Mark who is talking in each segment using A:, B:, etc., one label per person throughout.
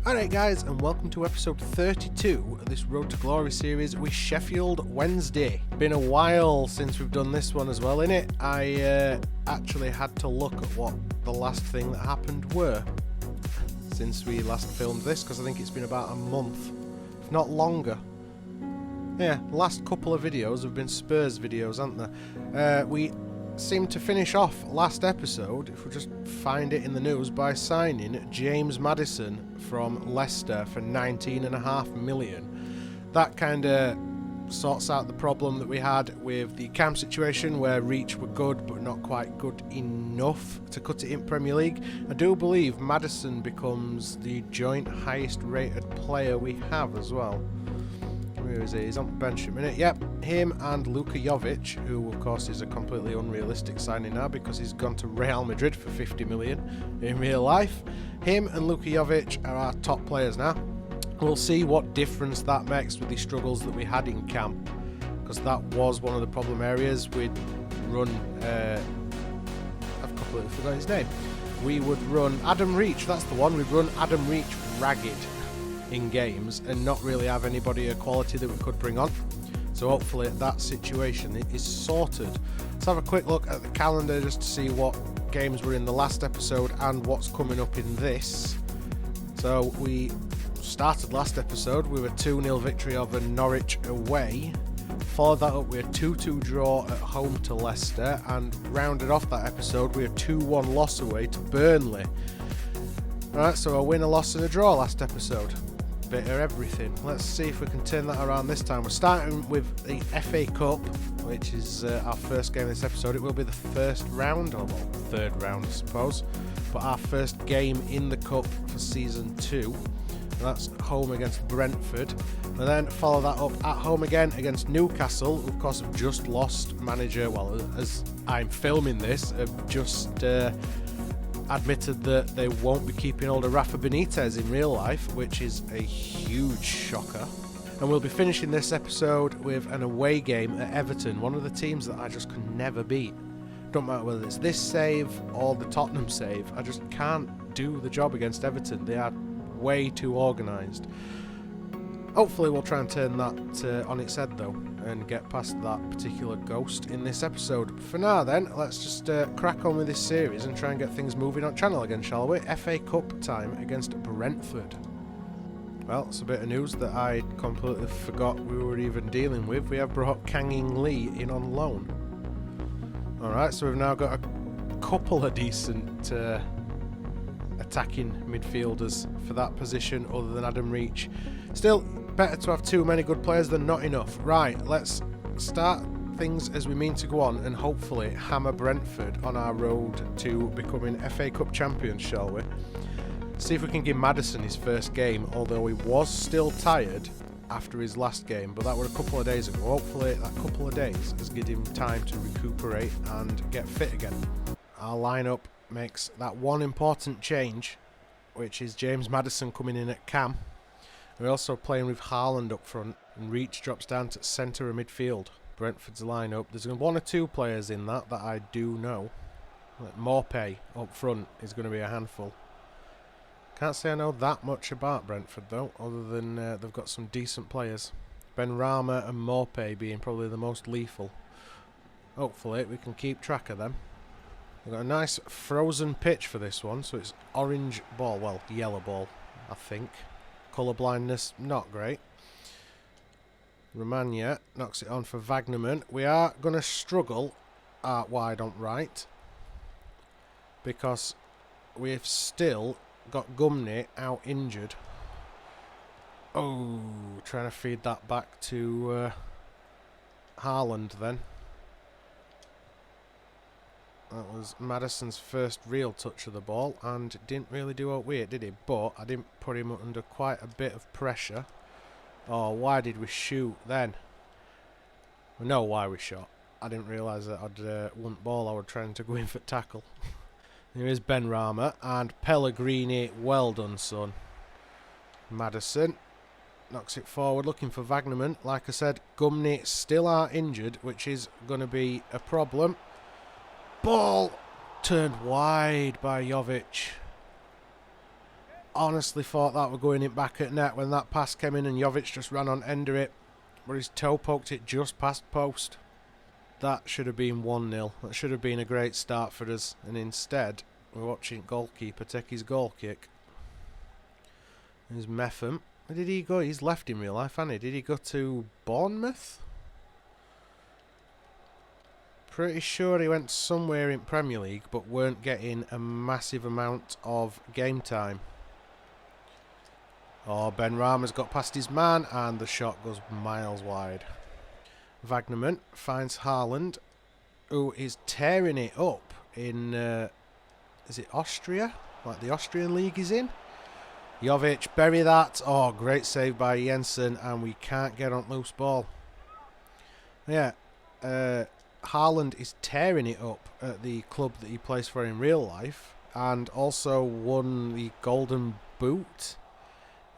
A: Alright guys, and welcome to episode 32 of this Road to Glory series with Sheffield Wednesday. Been a while since we've done this one as well, innit? I actually had to look at what the last thing that happened were since we last filmed this, because I think it's been about a month, if not longer. Yeah, the last couple of videos have been Spurs videos, haven't they? We seemed to finish off last episode, if we just find it in the news, by signing James Maddison from Leicester for 19.5 million. That kind of sorts out the problem that we had with the Cam situation, where Reach were good but not quite good enough to cut it in Premier League. I do believe Maddison becomes the joint highest rated player we have as well. Where is he? He's on the bench a minute. Yep, him and Luka Jovic, who of course is a completely unrealistic signing now because he's gone to Real Madrid for 50 million in real life. Him and Luka Jovic are our top players now. We'll see what difference that makes with the struggles that we had in camp, because that was one of the problem areas. We'd run I've completely forgotten his name. We would run Adam Reach, that's the one. We'd run Adam Reach ragged in games and not really have anybody of quality that we could bring on. So hopefully that situation is sorted. Let's have a quick look at the calendar just to see what games were in the last episode and what's coming up in this. So we started last episode with a 2-0 victory over Norwich away. Followed that up with a 2-2 draw at home to Leicester, and rounded off that episode with a 2-1 loss away to Burnley. Alright, so a win, a loss and a draw last episode. Bit of everything. Let's see if we can turn that around this time. We're starting with the FA Cup, which is our first game of this episode. It will be the first round, or well, third round I suppose, but our first game in the Cup for Season 2. And that's home against Brentford. And then follow that up at home again against Newcastle, who of course have just lost manager, well, as I'm filming this, have just admitted that they won't be keeping hold of Rafa Benitez in real life, which is a huge shocker. And we'll be finishing this episode with an away game at Everton, one of the teams that I just could never beat. Don't matter whether it's this save or the Tottenham save, I just can't do the job against Everton. They are way too organised. Hopefully we'll try and turn that on its head though, and get past that particular ghost in this episode. For now then, let's just crack on with this series and try and get things moving on channel again, shall we? FA Cup time against Brentford. Well, it's a bit of news that I completely forgot we were even dealing with. We have brought Kang-in Lee in on loan. Alright, so we've now got a couple of decent attacking midfielders for that position other than Adam Reach. Still, better to have too many good players than not enough. Right, let's start things as we mean to go on and hopefully hammer Brentford on our road to becoming FA Cup champions, shall we? See if we can give Maddison his first game, although he was still tired after his last game, but that was a couple of days ago. Hopefully that couple of days has given him time to recuperate and get fit again. Our lineup makes that one important change, which is James Maddison coming in at cam. We're also playing with Haaland up front, and Reach drops down to centre of midfield. Brentford's lineup, there's one or two players in that I do know. Like Morpay up front is going to be a handful. Can't say I know that much about Brentford though, other than they've got some decent players. Ben Rama and Morpay being probably the most lethal. Hopefully we can keep track of them. We've got a nice frozen pitch for this one, so it's orange ball, well, yellow ball, I think. Colour blindness, not great. Romagna knocks it on for Wagnerman. We are going to struggle at wide on right, because we've still got Gumney out injured. Oh, trying to feed that back to Haaland then. That was Maddison's first real touch of the ball and didn't really do out with it, did he? But I didn't put him under quite a bit of pressure. Oh, why did we shoot then? I know why we shot. I didn't realise that I'd won ball. I was trying to go in for tackle. Here is Ben Rama and Pellegrini. Well done, son. Maddison knocks it forward, looking for Wagnerman. Like I said, Gumney still are injured, which is going to be a problem. Ball turned wide by Jovic. honestly thought that were going in back at net when that pass came in and Jovic just ran on end of it, but his toe poked it just past post. That should have been 1-0. That should have been a great start for us, and instead we're watching goalkeeper take his goal kick. There's Metham. Where did he go? He's left in real life, hasn't he? Did he go to Bournemouth? Pretty sure he went somewhere in Premier League, but weren't getting a massive amount of game time. Oh, Ben Rama's got past his man, and the shot goes miles wide. Wagnerman finds Haaland, who is tearing it up in, is it Austria? Like the Austrian league he's in? Jovic, bury that. Oh, great save by Jensen, and we can't get on loose ball. Yeah, Haaland is tearing it up at the club that he plays for in real life, and also won the Golden Boot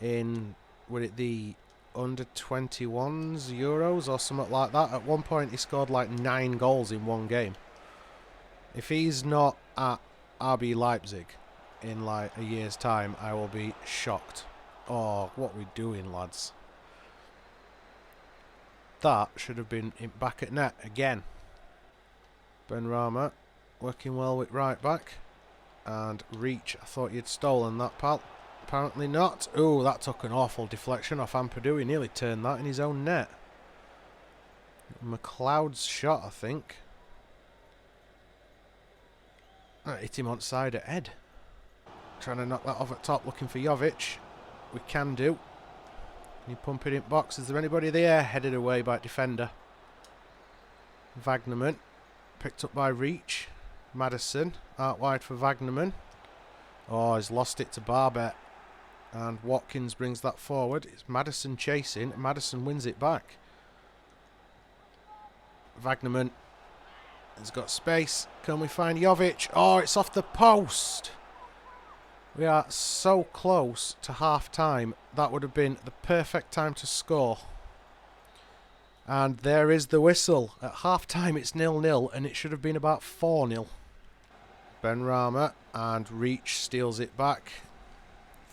A: in, was it the under-21s Euros or something like that. At one point he scored like 9 goals in one game. If he's not at RB Leipzig in like a year's time, I will be shocked. Oh, what are we doing, lads? That should have been back at net again. Ben Rama working well with right back. And Reach, I thought you'd stolen that, pal. Apparently not. Oh, that took an awful deflection off Ampadu. He nearly turned that in his own net. McLeod's shot, I think. That hit him on side at head. Trying to knock that off at top, looking for Jovic. We can do. You pump it in box. Is there anybody there? Headed away by defender. Wagnerman. Picked up by Reach. Maddison. Out wide for Wagnerman. Oh, he's lost it to Barbet. And Watkins brings that forward. It's Maddison chasing. Maddison wins it back. Wagnerman has got space. Can we find Jovic? Oh, it's off the post. We are so close to half time. That would have been the perfect time to score. And there is the whistle. At half time it's 0-0 and it should have been about 4-0. Ben Rama and Reach steals it back.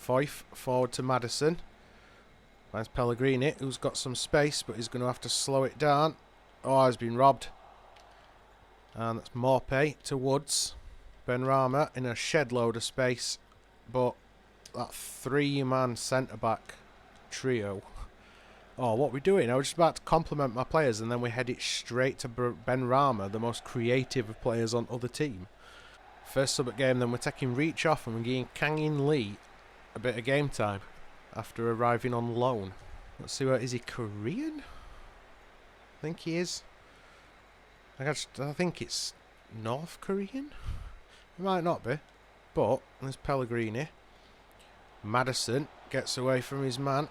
A: Foyth forward to Maddison. Finds Pellegrini, who's got some space, but he's going to have to slow it down. Oh, he's been robbed. And that's Morpay to Woods. Ben Rama in a shed load of space, but that 3-man centre-back trio. Oh, what are we doing? I was just about to compliment my players, and then we head it straight to Ben Rama, the most creative of players on other team. First sub at game, then we're taking Reach off, and we're giving Kang-in Lee a bit of game time after arriving on loan. Let's see what, is he Korean? I think he is. I think it's North Korean. It might not be, but there's Pellegrini. Maddison gets away from his man.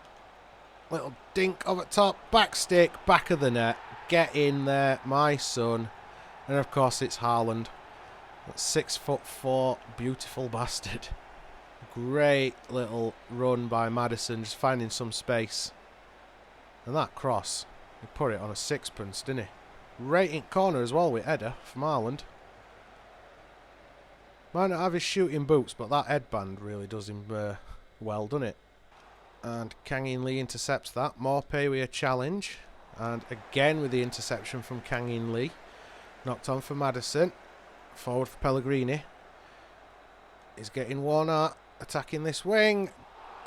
A: Little dink over top, back stick, back of the net. Get in there, my son. And of course it's Haaland. That 6'4", beautiful bastard. Great little run by Maddison, just finding some space. And that cross, he put it on a sixpence, didn't he? Right in corner as well with header from Haaland. Might not have his shooting boots, but that headband really does him well, doesn't it? And Kang-in Lee intercepts that. Morpay with a challenge. And again with the interception from Kang-in Lee. Knocked on for Maddison. Forward for Pellegrini. He's getting one out. Attacking this wing.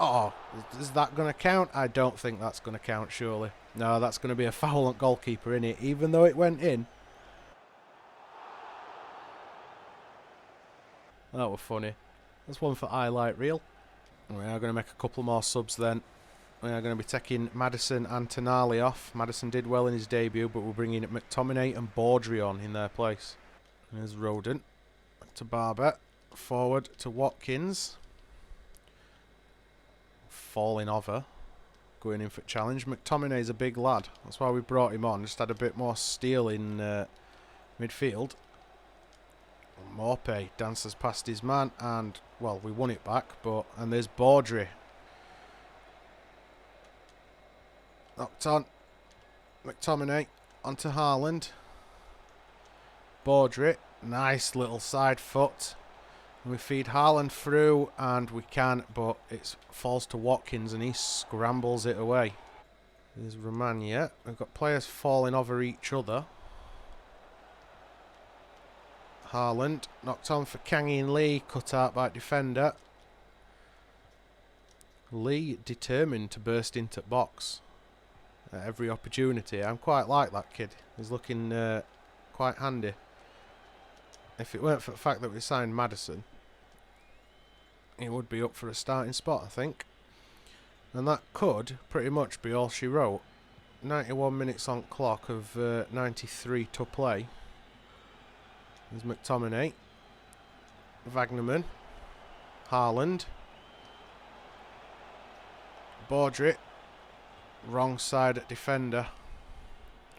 A: Oh, is that going to count? I don't think that's going to count, surely. No, that's going to be a foul on goalkeeper, innit? Even though it went in. That was funny. That's one for highlight reel. We are going to make a couple more subs then. We are going to be taking Maddison and Tonali off. Maddison did well in his debut, but we're bringing McTominay and Baudry on in their place. There's Rodent. To Barbet. Forward to Watkins. Falling over. Going in for challenge. McTominay's a big lad. That's why we brought him on. Just had a bit more steel in midfield. Morpay dances past his man and, well, we won it back, but, and there's Baudry. Knocked on. McTominay onto Haaland. Baudry, nice little side foot. We feed Haaland through, and we can, but it falls to Watkins, and he scrambles it away. There's Romania. We've got players falling over each other. Haaland knocked on for Kangi and Lee, cut out by defender. Lee determined to burst into box at every opportunity. I'm quite like that kid. He's looking quite handy. If it weren't for the fact that we signed Maddison, he would be up for a starting spot, I think. And that could pretty much be all she wrote. 91 minutes on clock of 93 to play. There's McTominay, Wagnerman, Haaland, Baudry, wrong side at defender,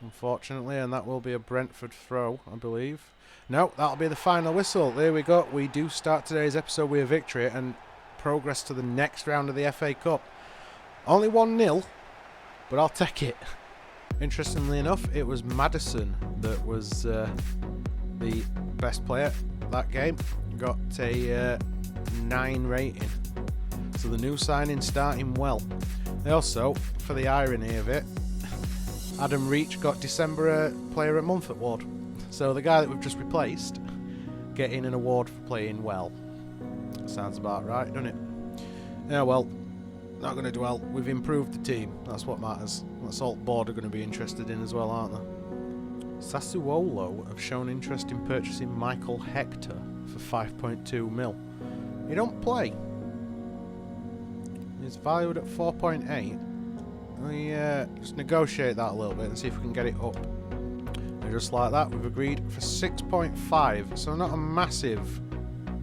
A: unfortunately, and that will be a Brentford throw, I believe. No, that'll be the final whistle. There we go. We do start today's episode with a victory and progress to the next round of the FA Cup. Only 1-0, but I'll take it. Interestingly enough, it was Maddison that was the best player that game. Got a 9 rating. So the new signing starting well. Also, for the irony of it, Adam Reach got December Player of the Month award. So the guy that we've just replaced getting an award for playing well. Sounds about right, doesn't it? Yeah, well, not going to dwell. We've improved the team. That's what matters. That's all the board are going to be interested in as well, aren't they? Sassuolo have shown interest in purchasing Michael Hector for 5.2 mil. He don't play. He's valued at 4.8. We just negotiate that a little bit and see if we can get it up. And just like that, we've agreed for 6.5. So not a massive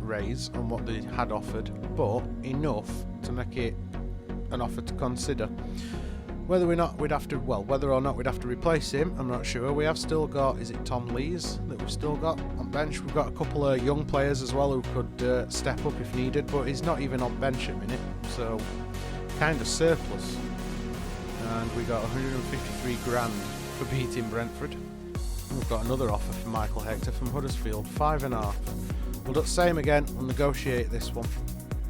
A: raise on what they had offered, but enough to make it an offer to consider. Whether or not we'd have to replace him, I'm not sure. We have still got, is it Tom Lees that we've still got on bench? We've got a couple of young players as well who could step up if needed, but he's not even on bench at the minute, so kind of surplus. And we got 153 grand for beating Brentford. We've got another offer for Michael Hector from Huddersfield, 5.5. We'll do the same again, we'll negotiate this one.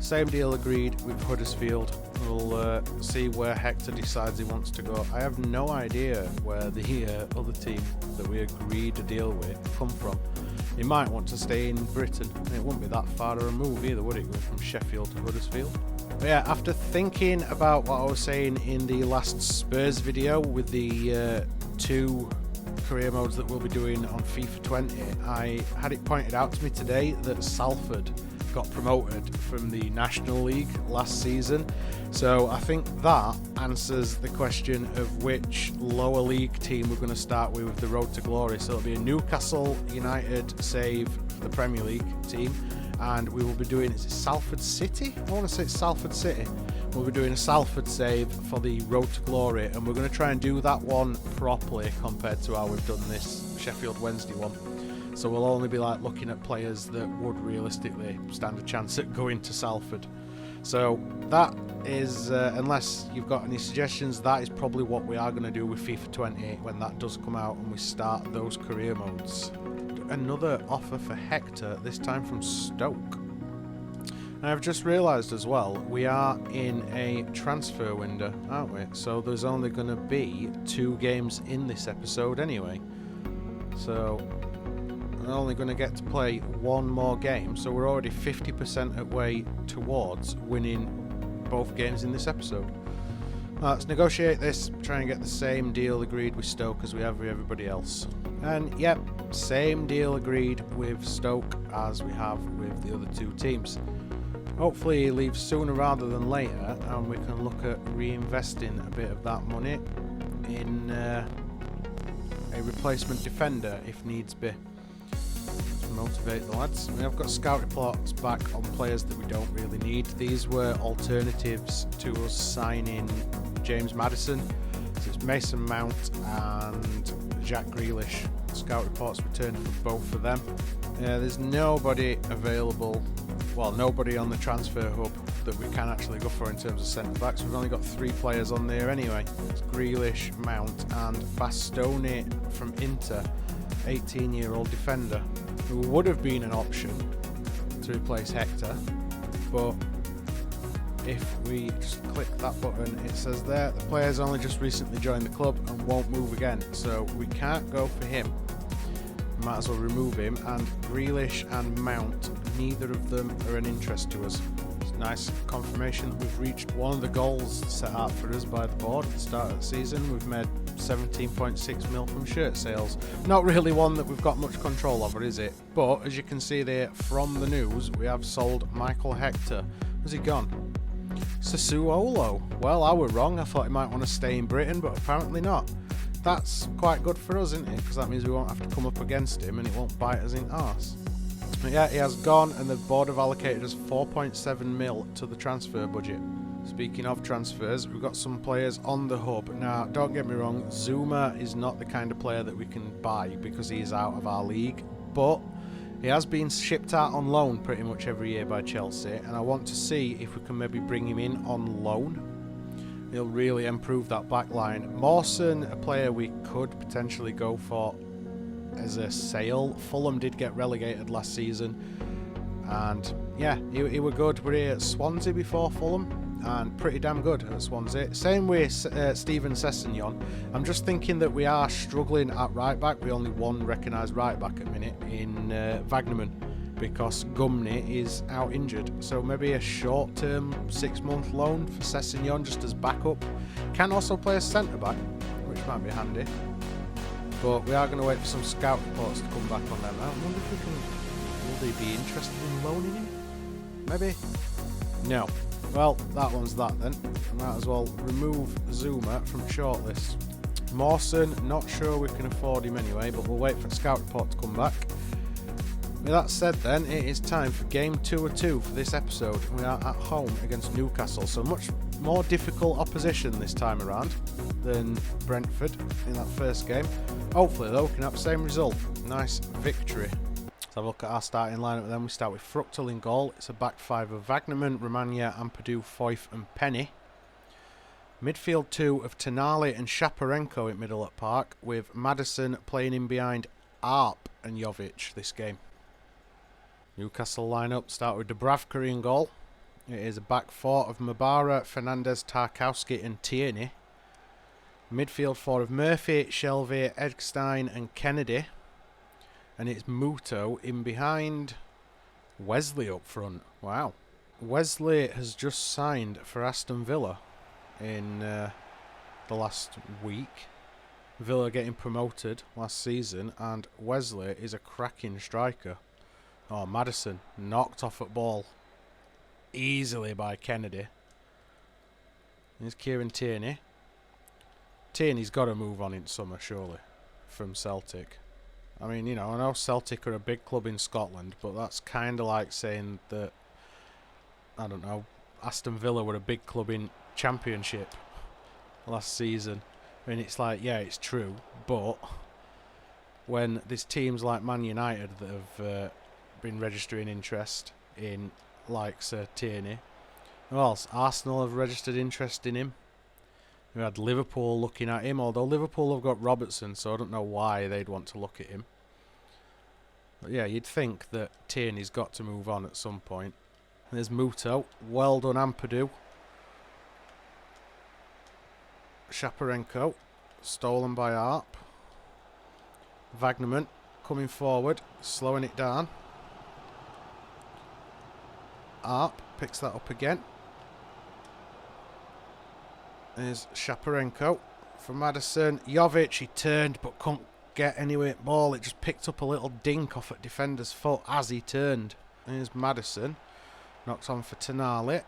A: Same deal agreed with Huddersfield. We'll see where Hector decides he wants to go. I have no idea where the other team that we agreed to deal with come from. He might want to stay in Britain, and it wouldn't be that far of a move either, would it, going from Sheffield to Huddersfield? But yeah, after thinking about what I was saying in the last Spurs video with the 2 career modes that we'll be doing on FIFA 20, I had it pointed out to me today that Salford got promoted from the National League last season. So I think that answers the question of which lower league team we're going to start with the road to glory. So it'll be a Newcastle United save for the Premier League team, and we will be doing, is it Salford City? I want to say it's Salford City. We'll be doing a Salford save for the road to glory, and we're going to try and do that one properly compared to how we've done this Sheffield Wednesday one. So we'll only be like looking at players that would realistically stand a chance at going to Salford. So that is, unless you've got any suggestions, that is probably what we are going to do with FIFA 20 when that does come out and we start those career modes. Another offer for Hector, this time from Stoke. And I've just realised as well, we are in a transfer window, aren't we? So there's only going to be 2 games in this episode anyway. So we're only going to get to play 1 more game, so we're already 50% of way towards winning both games in this episode. Let's negotiate this, try and get the same deal agreed with Stoke as we have with everybody else. And yep, same deal agreed with Stoke as we have with the other 2 teams. Hopefully he leaves sooner rather than later, and we can look at reinvesting a bit of that money in a replacement defender if needs be. Motivate the lads. We have got scout reports back on players that we don't really need. These were alternatives to us signing James Maddison. So it's Mason Mount and Jack Grealish. Scout reports returned for both of them. There's nobody available, well, nobody on the transfer hub that we can actually go for in terms of centre backs. We've only got 3 players on there anyway. It's Grealish, Mount and Bastoni from Inter, 18-year-old defender, who would have been an option to replace Hector, but if we just click that button, it says there the player's only just recently joined the club and won't move again, so we can't go for him. Might as well remove him. And Grealish and Mount, neither of them are an interest to us. It's nice confirmation that we've reached one of the goals set out for us by the board at the start of the season. We've made 17.6 mil from shirt sales. Not really one that we've got much control over, is it? But as you can see there from the news, we have sold Michael Hector. Where's he gone? Sassuolo. Well, I were wrong. I thought he might want to stay in Britain, but apparently not. That's quite good for us, isn't it? Because that means we won't have to come up against him and it won't bite us in arse. But yeah, he has gone, and the board have allocated us 4.7 mil to the transfer budget. Speaking of transfers, we've got some players on the hub. Now, don't get me wrong, Zuma is not the kind of player that we can buy because he is out of our league, but he has been shipped out on loan pretty much every year by Chelsea, and I want to see if we can maybe bring him in on loan. He'll really improve that back line. Mawson, a player we could potentially go for as a sale. Fulham did get relegated last season, and yeah, he were good. We're here at Swansea before Fulham, and pretty damn good at Swansea. Same with Steven Sessegnon. I'm just thinking that we are struggling at right back. We only one recognised right back at the minute in Wagnerman, because Gumney is out injured. So maybe a short-term 6-month loan for Sessegnon just as backup. Can also play as centre-back, which might be handy. But we are going to wait for some scout reports to come back on them. I wonder if we can... Will they be interested in loaning him? Maybe? No. Well, that one's that then. Might as well remove Zuma from shortlist. Mawson, not sure we can afford him anyway, but we'll wait for the scout report to come back. With that said then, it is time for game 2 of 2 for this episode. We are at home against Newcastle, so much more difficult opposition this time around than Brentford in that first game. Hopefully though, we can have the same result. Nice victory. Let's have a look at our starting lineup then. We start with Fruchtel in goal. It's a back five of Wagnerman, Romagna, Ampadu, Foyth and Penny. Midfield 2 of Tonali and Shaparenko in middle at Park, with Maddison playing in behind Arp and Jovic this game. Newcastle lineup start with Dubravka in goal. It is a back four of Mabara, Fernandez, Tarkowski and Tierney. Midfield 4 of Murphy, Shelvey, Eggstein and Kennedy. And it's Muto in behind Wesley up front. Wow. Wesley has just signed for Aston Villa in the last week. Villa getting promoted last season, and Wesley is a cracking striker. Oh, Maddison knocked off at ball easily by Kennedy. Here's Kieran Tierney. Tierney's got to move on in summer, surely, from Celtic. I mean, you know, I know Celtic are a big club in Scotland, but that's kind of like saying that, I don't know, Aston Villa were a big club in Championship last season. I mean, it's like, yeah, it's true, but when there's teams like Man United that have been registering interest in like Sir Tierney. Who else? Arsenal have registered interest in him. We had Liverpool looking at him, although Liverpool have got Robertson, so I don't know why they'd want to look at him. But yeah, you'd think that Tierney's got to move on at some point. There's Muto. Well done, Ampadu. Shaparenko. Stolen by Arp. Wagnerman coming forward, slowing it down. Arp picks that up again. There's Shaparenko for Maddison. Jovic, he turned but couldn't get anywhere at ball. It just picked up a little dink off at defender's foot as he turned. There's Maddison. Knocks on for Tonali.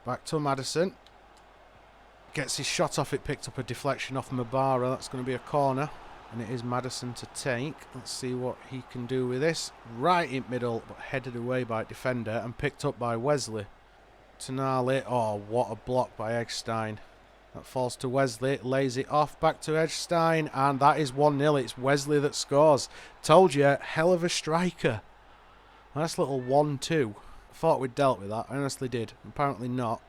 A: Back to Maddison. Gets his shot off. It picked up a deflection off Mabara. That's going to be a corner. And it is Maddison to take. Let's see what he can do with this. Right in middle, but headed away by defender and picked up by Wesley. Tonali. Oh, what a block by Eggstein. That falls to Wesley. Lays it off. Back to Eggstein. And that is 1-0. It's Wesley that scores. Told you, hell of a striker. Nice little 1-2. Thought we'd dealt with that. I honestly did. Apparently not.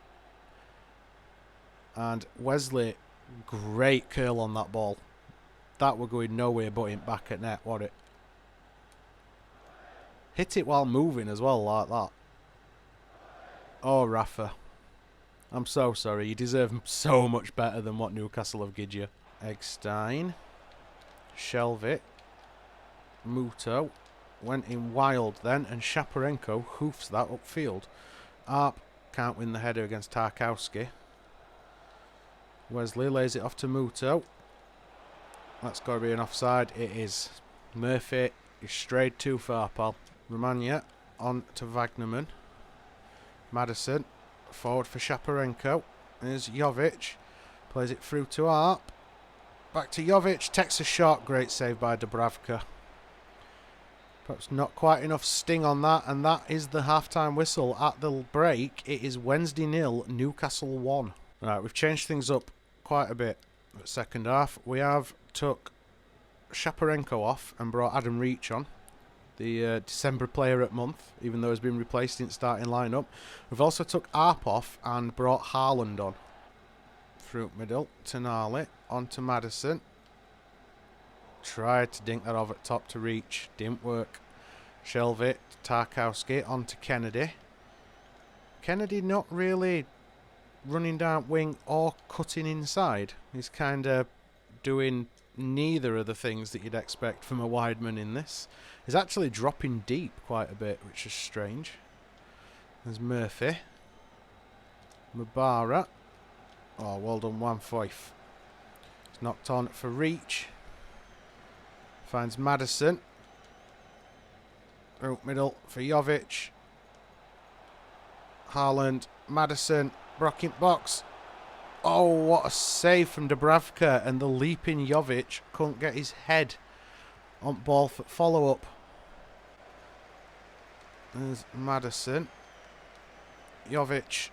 A: And Wesley, great curl on that ball. That were going nowhere but in back at net, wasn't it? Hit it while moving as well, like that. Oh, Rafa. I'm so sorry. You deserve so much better than what Newcastle have given you. Eggstein. Shelvey. Muto. Went in wild then, and Shaparenko hoofs that upfield. Arp can't win the header against Tarkowski. Wesley lays it off to Muto. That's got to be an offside. It is. Murphy, you strayed too far, pal. Romagna on to Wagnerman. Madison, forward for Shaparenko. There's Jovic. Plays it through to Arp. Back to Jovic. Takes a shot. Great save by Dubravka. Perhaps not quite enough sting on that. And that is the half-time whistle. At the break, it is Wednesday 0, Newcastle 1. Right, we've changed things up quite a bit. The second half, we have took Shaparenko off and brought Adam Reach on. The December player at month, even though he's been replaced in starting lineup. We've also took Arp off and brought Haaland on. Through middle, Tonali, on to Madison. Tried to dink that off at top to Reach, didn't work. Shelvey, Tarkowski, on to Kennedy. Kennedy not really running down wing or cutting inside. He's kind of doing neither of the things that you'd expect from a wideman in this. He's actually dropping deep quite a bit, which is strange. There's Murphy. Mubara. Oh, well done, Juan Foyth. He's knocked on for Reach. Finds Madison. Out middle for Jovic. Haaland. Madison. Brocking box. Oh, what a save from Dubravka, and the leaping Jovic couldn't get his head on ball for follow-up. There's Madison. Jovic.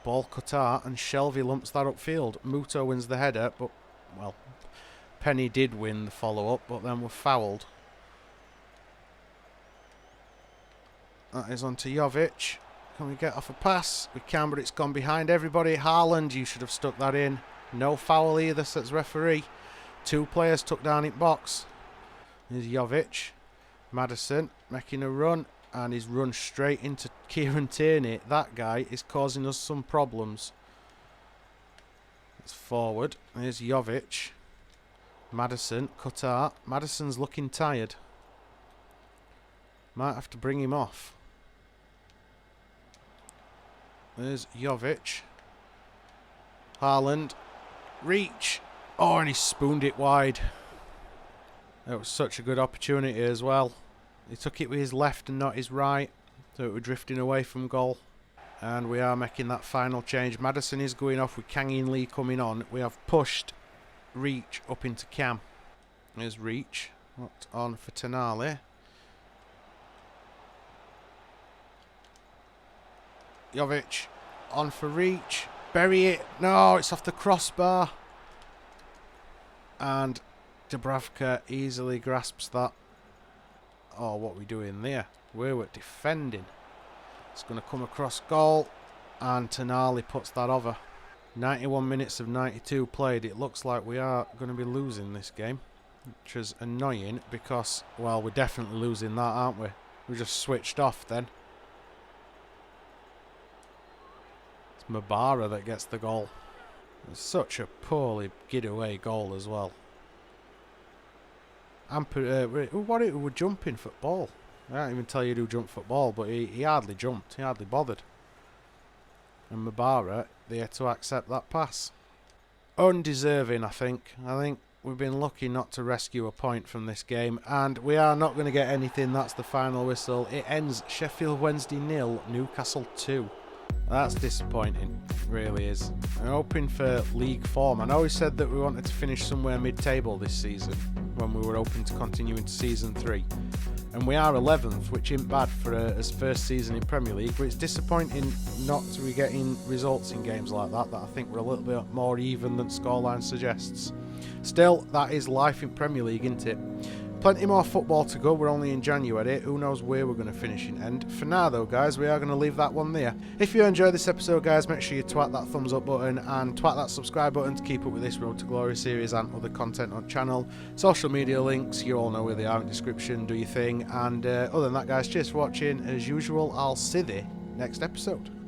A: Ball cut out, and Shelvey lumps that upfield. Muto wins the header, but, well, Penny did win the follow-up, but then were fouled. That is on to Jovic. Can we get off a pass? We can, but it's gone behind everybody. Haaland, you should have stuck that in. No foul either, says referee. 2 players took down in box. Here's Jovic. Madison making a run, and he's run straight into Kieran Tierney. That guy is causing us some problems. It's forward. Here's Jovic. Madison, cut out. Madison's looking tired. Might have to bring him off. There's Jovic. Haaland. Reach. Oh, and he spooned it wide. That was such a good opportunity as well. He took it with his left and not his right, so it was drifting away from goal. And we are making that final change. Madison is going off with Kang-in Lee coming on. We have pushed Reach up into Cam. There's Reach. Locked on for Tonali. Jovic on for Reach. Bury it. No, it's off the crossbar. And Dubravka easily grasps that. Oh, what are we doing there? We were defending. It's going to come across goal. And Tonali puts that over. 91 minutes of 92 played. It looks like we are going to be losing this game. Which is annoying because, well, we're definitely losing that, aren't we? We just switched off then. Mubara that gets the goal. It's such a poorly get-away goal as well. What it was jumping football. I don't even tell you who jumped football, but he hardly jumped. He hardly bothered. And Mubara there to accept that pass. Undeserving, I think. I think we've been lucky not to rescue a point from this game, and we are not going to get anything. That's the final whistle. It ends Sheffield Wednesday 0, Newcastle 2. That's disappointing, it really is. I'm hoping for league form. I know we said that we wanted to finish somewhere mid-table this season when we were hoping to continue into Season 3. And we are 11th, which isn't bad for his first season in Premier League, but it's disappointing not to be getting results in games like that I think we're a little bit more even than scoreline suggests. Still, that is life in Premier League, isn't it? Plenty more football to go. We're only in January. Who knows where we're going to finish in end. For now, though, guys, we are going to leave that one there. If you enjoyed this episode, guys, make sure you twat that thumbs up button and twat that subscribe button to keep up with this Road to Glory series and other content on channel. Social media links, you all know where they are in the description. Do your thing. And other than that, guys, cheers for watching. As usual, I'll see you next episode.